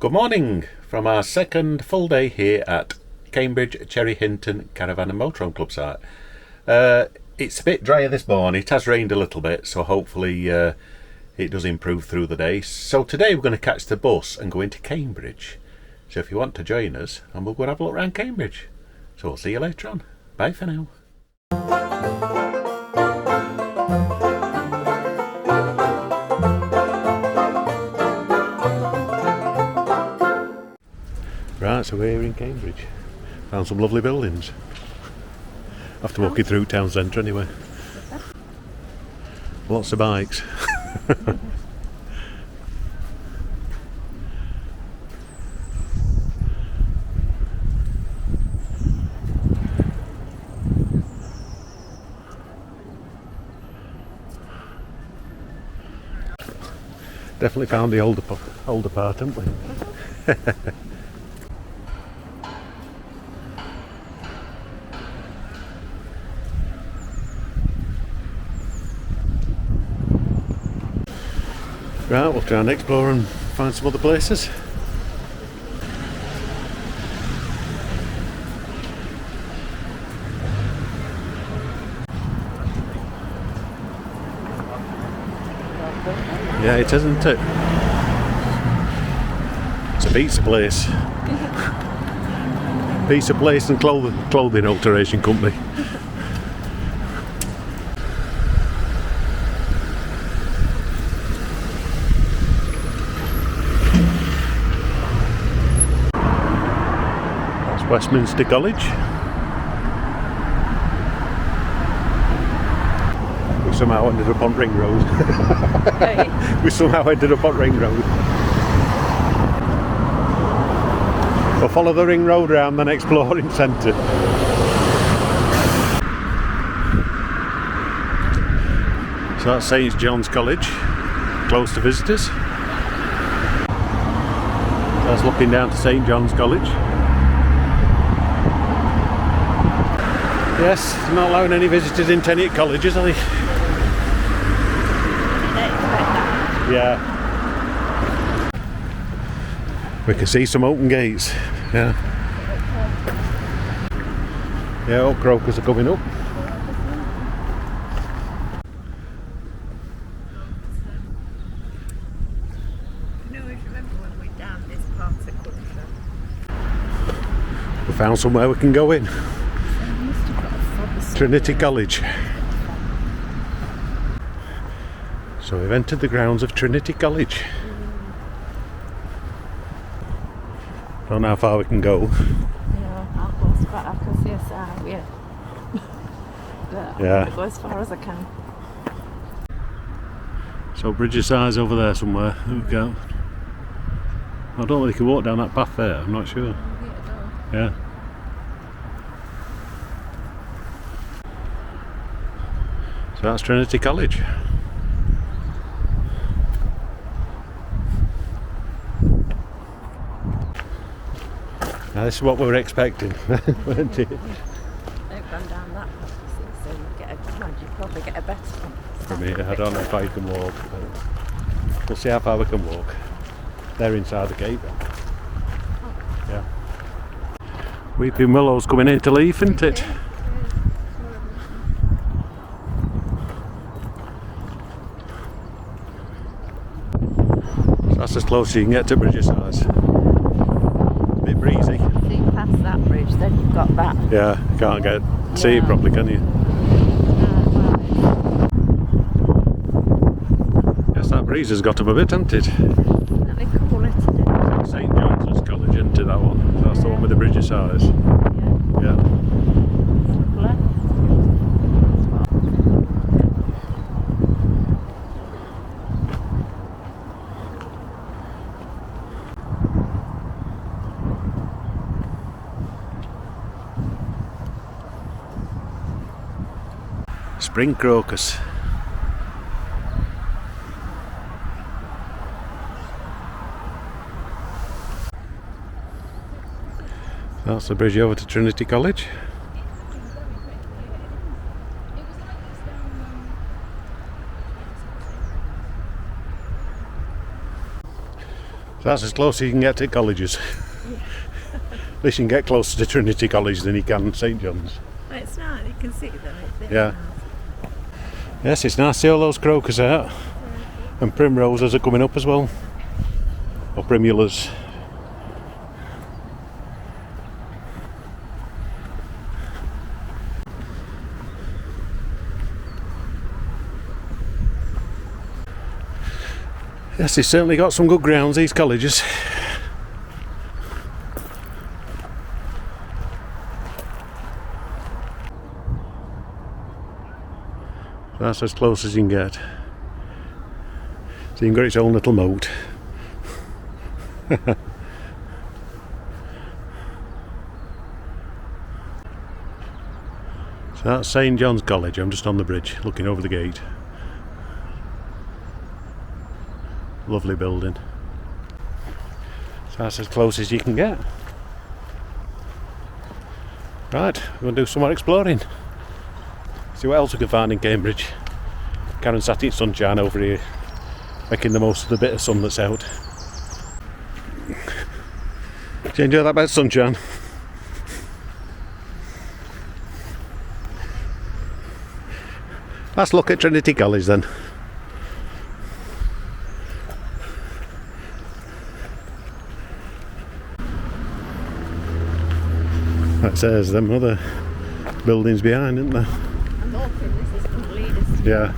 Good morning from our second full day here at Cambridge Cherry Hinton Caravan and Motorhome Club site. It's a bit drier this morning. It has rained a little bit, so hopefully it does improve through the day. So today we're going to catch the bus and go into Cambridge. So if you want to join us, and we'll go and have a look around Cambridge. So we'll see you later on. Bye for now. Right, so we're here in Cambridge. Found some lovely buildings. After walking through town centre anyway. Lots of bikes. Definitely found the older part, haven't we? Right, we'll try and explore and find some other places. Yeah, it isn't it? It's a pizza place. Pizza place and clothing alteration company. Westminster College. We somehow ended up on Ring Road. Hey. We somehow ended up on Ring Road. We'll follow the Ring Road around, then exploring centre. So that's St John's College, close to visitors. That's looking down to St John's College. Yes, they're not allowing any visitors into any colleges, are they? Yeah. We can see some open gates. Yeah. Yeah, all croakers are coming up. I always remember when we were down this part of the country. We found somewhere we can go in. Trinity College. So we've entered the grounds of Trinity College. Don't know how far we can go. Yeah, I'll go as far. I can see a sign, yeah. But Yeah. I'll go as far as I can. So Bridge of Sighs over there somewhere. There we go. I don't know if you can walk down that path there, I'm not sure. Yeah. So that's Trinity College. Now this is what we were expecting, weren't it? They've gone down that path, so you probably get a better one. From here, I don't know if I can walk, but we'll see how far we can walk. They're inside the gate. Yeah. Weeping Willow's coming into leaf, isn't it? That's as close as you can get to Bridge of Sighs. A bit breezy. See past that bridge, then you've got that. Yeah, can't see it properly, can you? Yes, that breeze has got up a bit, hasn't it? Let me call it today. St John's College, isn't it, that one? That's the one with the Bridge of Sighs. Yeah. Spring crocus. That's the bridge over to Trinity College. So that's as close as you can get to colleges. At least you can get closer to Trinity College than you can St John's. Well, it's nice, you can see them. It's Yeah. nice. Yes, it's nice to see all those crocus out. And primroses are coming up as well. Or primulas. Yes, it's certainly got some good grounds, these colleges. That's as close as you can get. So you can get its own little moat. So that's St John's College. I'm just on the bridge looking over the gate. Lovely building. So that's as close as you can get. Right, we're going to do some more exploring. See what else we can find in Cambridge. Caravan in St John over here, making the most of the bit of sun that's out. Did you enjoy that bit of sunshine? Let's look at Trinity College then. That says them other buildings behind, isn't there? I'm hoping this is going to lead us to Yeah.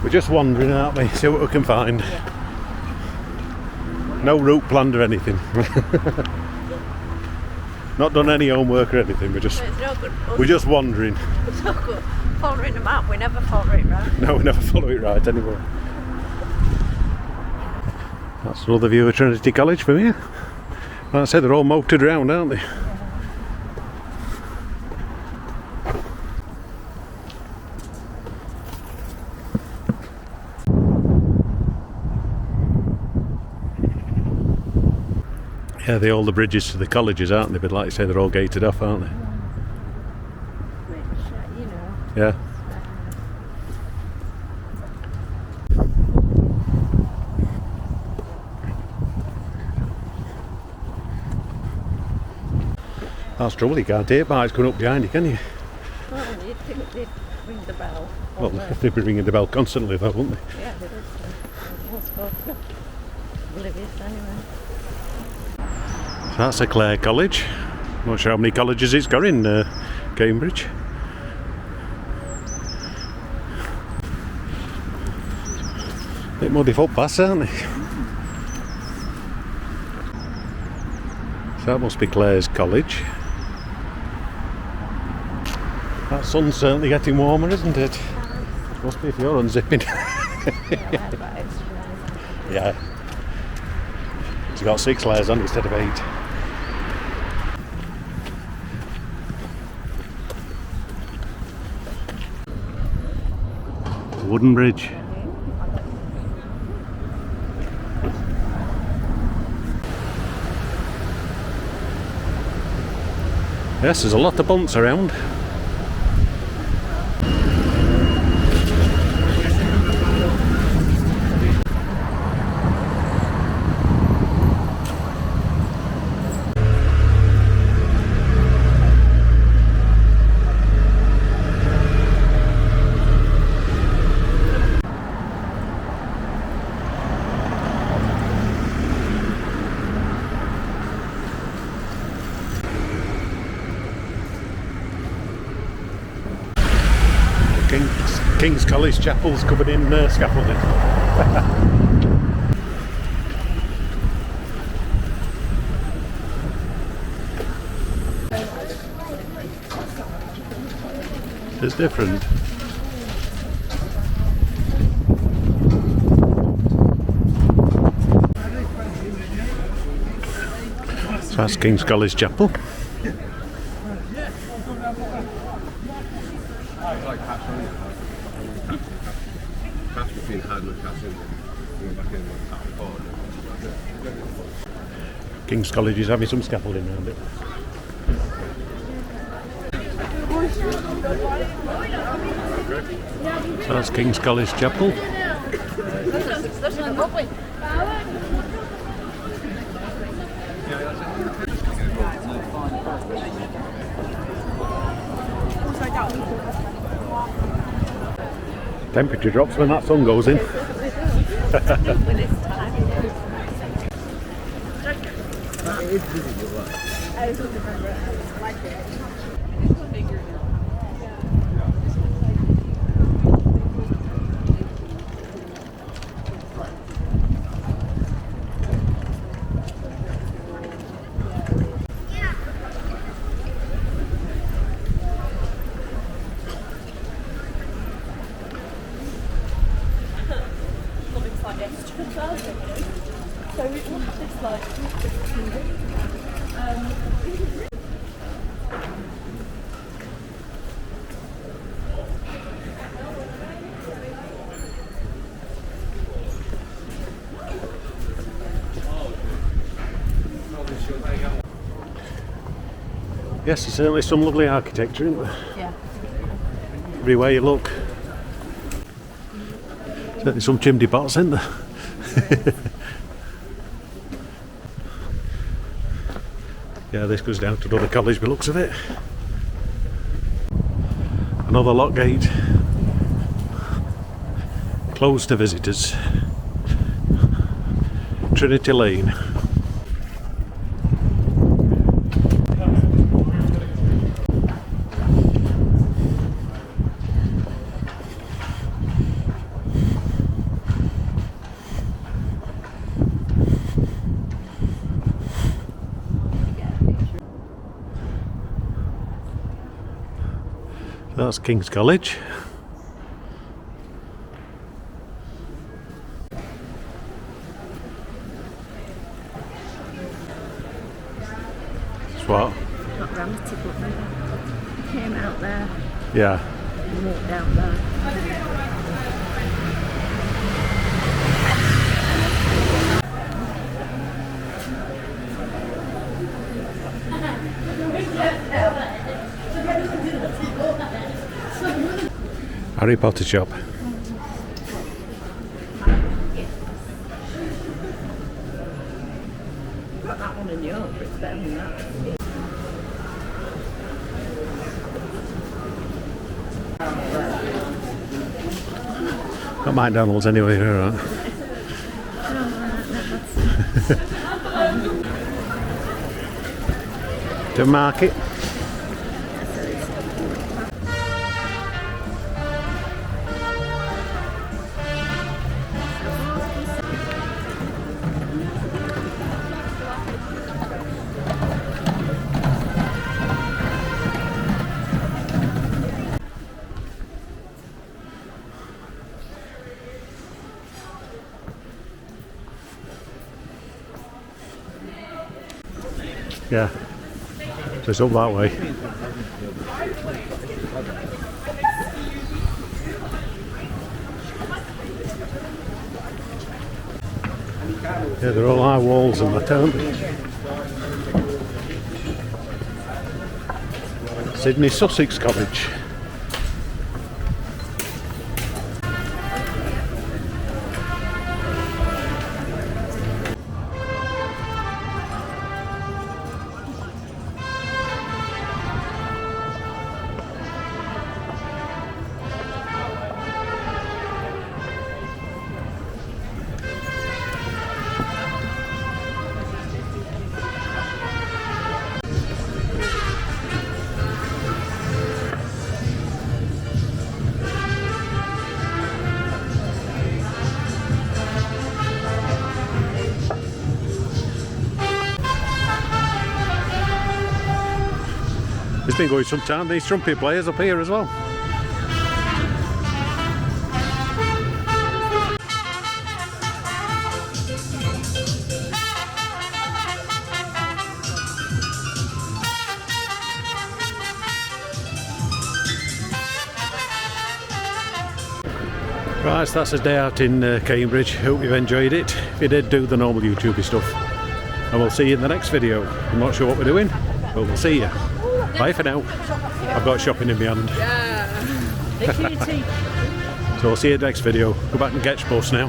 We're just wandering, aren't we? See what we can find. Yeah. No route planned or anything. Not done any homework or anything. It's no good. We're just wandering. It's no good following the map. We never follow it right. No, we never follow it right anymore. That's another view of Trinity College from here. Like I said, they're all moated round, aren't they? Yeah, they're all the bridges to the colleges, aren't they? But like you say, they're all gated off, aren't they? Which, you know. Yeah. That's trouble, you can't hear bikes going up behind you, can you? Well, you'd think they'd ring the bell. Well, they'd be ringing the bell constantly though, wouldn't they? Yeah, they would. I suppose so. Oblivious anyway. So that's a Clare College. Not sure how many colleges it's got in Cambridge. Bit muddy footpaths, aren't they? So that must be Clare's College. That sun's certainly getting warmer, isn't it? Must be if you're unzipping. Yeah. It's got 6 layers on instead of 8. Wooden bridge. Yes, there's a lot of bumps around. King's College Chapel's covered in scaffolding. It's different. So that's King's College Chapel. King's College is having some scaffolding around it. So that's King's College Chapel. Temperature drops when that sun goes in. Yes, there's certainly some lovely architecture, isn't there? Yeah. Everywhere you look. Certainly some chimney pots, isn't there? Yeah, this goes down to another college by the looks of it. Another lock gate. Closed to visitors. Trinity Lane. That's King's College. It's what? Not dramatic, but maybe came out there Yeah. and walked down there. Harry Potter shop. Got that one in York, but it's better than that. Got McDonald's anyway here, right? To market. Yeah, so it's up that way. Yeah, they're all high walls and that, aren't they? Sydney Sussex College. It's been going some time, these trumpet players up here as well. Right, so that's a day out in Cambridge. Hope you've enjoyed it. If you did, do the normal YouTubey stuff. And we'll see you in the next video. I'm not sure what we're doing, but we'll see you. Bye for now. I've got shopping in my hand. Yeah. So I'll see you next video. Go back and get your bus now.